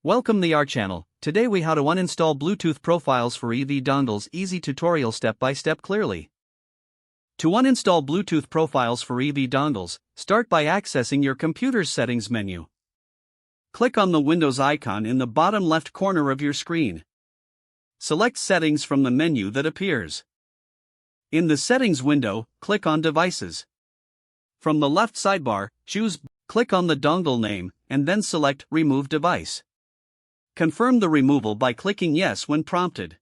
Welcome to our channel. Today we how to uninstall Bluetooth profiles for EV dongles. Easy tutorial step by step clearly. To uninstall Bluetooth profiles for EV dongles, start by accessing your computer's settings menu. Click on the Windows icon in the bottom left corner of your screen. Select Settings from the menu that appears. In the Settings window, click on Devices. From the left sidebar, click on the dongle name, and then select Remove Device. Confirm the removal by clicking Yes when prompted.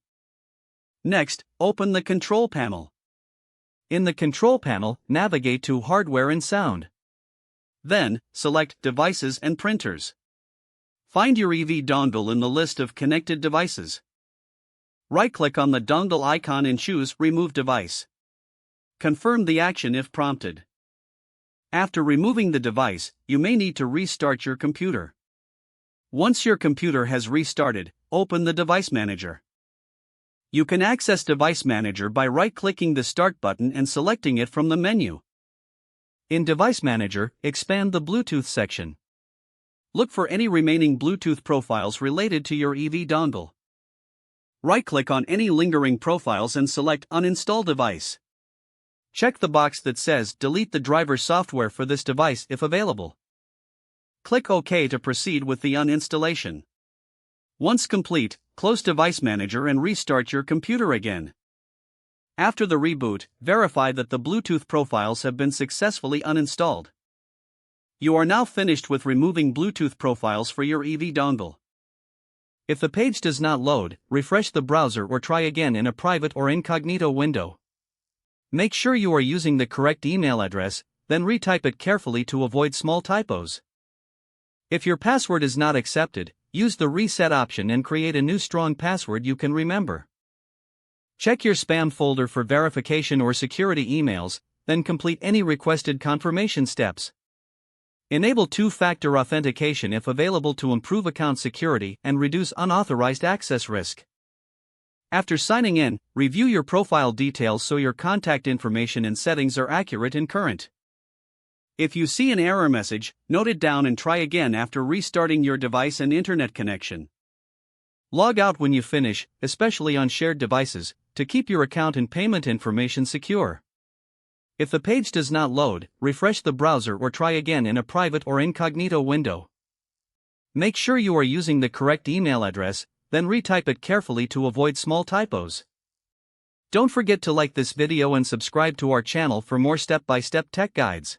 Next, open the Control Panel. In the Control Panel, navigate to Hardware and Sound. Then, select Devices and Printers. Find your EV dongle in the list of connected devices. Right-click on the dongle icon and choose Remove Device. Confirm the action if prompted. After removing the device, you may need to restart your computer. Once your computer has restarted, open the Device Manager. You can access Device Manager by right-clicking the Start button and selecting it from the menu. In Device Manager, expand the Bluetooth section. Look for any remaining Bluetooth profiles related to your EV dongle. Right-click on any lingering profiles and select Uninstall Device. Check the box that says Delete the driver software for this device if available. Click OK to proceed with the uninstallation. Once complete, close Device Manager and restart your computer again. After the reboot, verify that the Bluetooth profiles have been successfully uninstalled. You are now finished with removing Bluetooth profiles for your EV dongle. If the page does not load, refresh the browser or try again in a private or incognito window. Make sure you are using the correct email address, then retype it carefully to avoid small typos. If your password is not accepted, use the reset option and create a new strong password you can remember. Check your spam folder for verification or security emails, then complete any requested confirmation steps. Enable two-factor authentication if available to improve account security and reduce unauthorized access risk. After signing in, review your profile details so your contact information and settings are accurate and current. If you see an error message, note it down and try again after restarting your device and internet connection. Log out when you finish, especially on shared devices, to keep your account and payment information secure. If the page does not load, refresh the browser or try again in a private or incognito window. Make sure you are using the correct email address, then retype it carefully to avoid small typos. Don't forget to like this video and subscribe to our channel for more step-by-step tech guides.